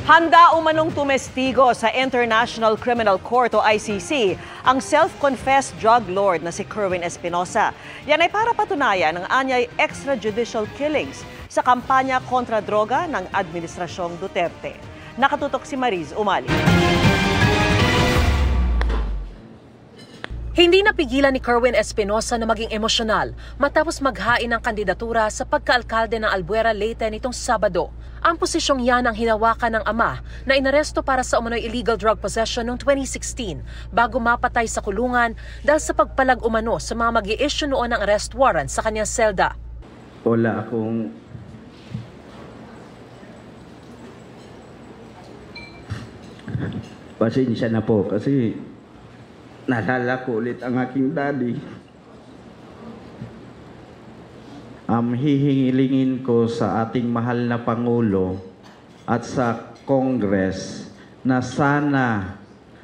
Handa umanong tumestigo sa International Criminal Court o ICC ang self-confessed drug lord na si Kerwin Espinosa. Yan ay para patunayan ang anyay extrajudicial killings sa kampanya kontra droga ng Administrasyong Duterte. Nakatutok si Mariz Umali. Hindi napigilan ni Kerwin Espinosa na maging emosyonal matapos maghain ng kandidatura sa pagkaalkalde ng Albuera, Leyte nitong Sabado. Ang posisyong yan ang hinawakan ng ama na inaresto para sa umano'y illegal drug possession noong 2016 bago mapatay sa kulungan dahil sa pagpalag umano sa mga mag-i-issue noon ng arrest warrant sa kanyang selda. Wala akong pasensya na po kasi naalala ko ulit ang aking daddy. Hihingilingin ko sa ating mahal na Pangulo at sa Congress na sana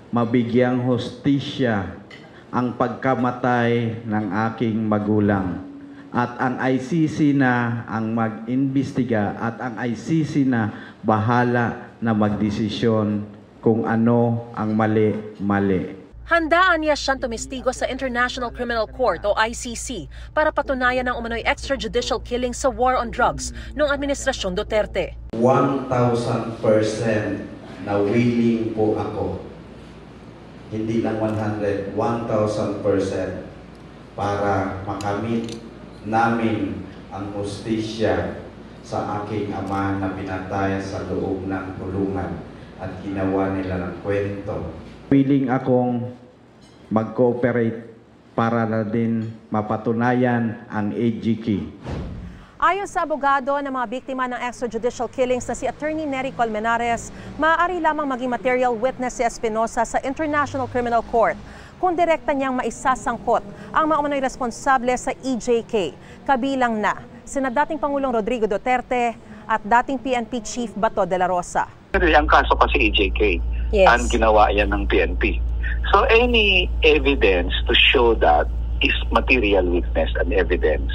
mabigyang hustisya ang pagkamatay ng aking magulang. At ang ICC na ang mag-imbestiga at ang ICC na bahala na magdesisyon kung ano ang mali-mali. Handaan niya siyang tumestigo sa International Criminal Court o ICC para patunayan ang umano'y extrajudicial killing sa war on drugs noong Administrasyong Duterte. 1,000% na willing po ako. Hindi lang 100, 1,000% para makamit namin ang hustisya sa aking ama na pinatay sa loob ng kulungan at ginawa nila ng kwento. Willing akong mag-cooperate para na din mapatunayan ang AGK. Ayon sa abogado ng mga biktima ng extrajudicial killings na si Attorney Nery Colmenares, maaari lamang maging material witness si Espinosa sa International Criminal Court kung direkta niyang maisasangkot ang mga umano'y responsable sa EJK, kabilang na sina dating Pangulong Rodrigo Duterte at dating PNP Chief Bato de la Rosa. Ang kaso kasi EJK, yes. Ang ginawa yan ng PNP. So any evidence to show that is material witness and evidence.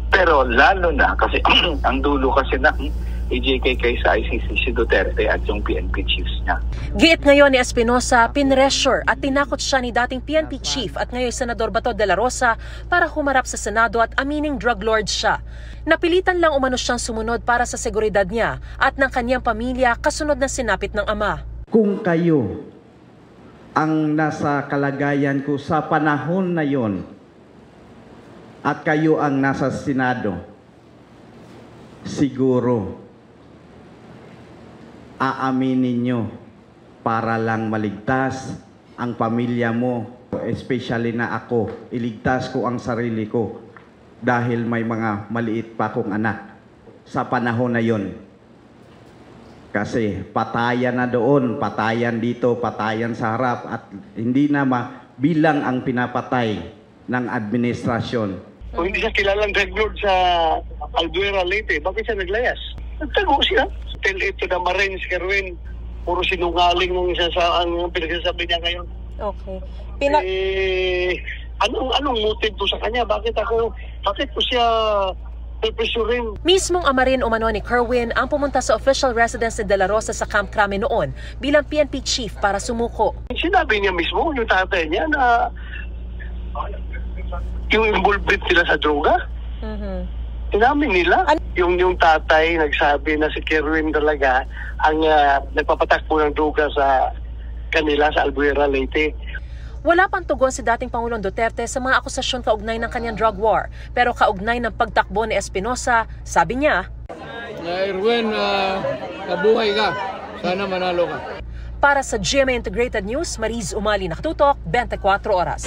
Pero lalo na kasi ang dulo kasi ng EJK sa ICC si Duterte at yung PNP chiefs niya. Giit ngayon ni Espinosa, pinressure at tinakot siya ni dating PNP chief at ngayon Senador Bato de la Rosa para humarap sa Senado at amining drug lord siya. Napilitan lang umano siyang sumunod para sa seguridad niya at ng kanyang pamilya kasunod ng sinapit ng ama. Kung kayo ang nasa kalagayan ko sa panahon na yon at kayo ang nasa Senado, siguro aaminin nyo para lang maligtas ang pamilya mo, especially na ako, iligtas ko ang sarili ko dahil may mga maliit pa akong anak sa panahon na yon. Kasi patayan na doon, patayan dito, patayan sa harap at hindi na bilang ang pinapatay ng administrasyon. Kung hindi siya kilalang drug lord sa Albuera, Leyte, bakit siya naglayas? Nagtago siya. Tell it to the Marines, Kerwin. Puro sinungaling nung isa sa ang pinagsasabi niya ngayon. Okay. Anong motive to sa kanya? Bakit ko siya presurin? Mismong ama rin umano ni Kerwin ang pumunta sa official residence ni De La Rosa sa Camp Crame noon bilang PNP chief para sumuko. Sinabi niya mismo, yung tatay niya, na yung involved sila sa droga. Inamin nila. Yung tatay nagsabi na si Kerwin talaga ang nagpapatakbo ng droga sa kanila sa Albuera, Leyte. Wala pang tugon si dating Pangulong Duterte sa mga akusasyon kaugnay ng kanyang drug war. Pero kaugnay ng pagtakbo ni Espinosa, sabi niya, Erwin, kabuhay ka. Sana manalo ka. Para sa GMA Integrated News, Mariz Umali, nakatutok, 24 oras.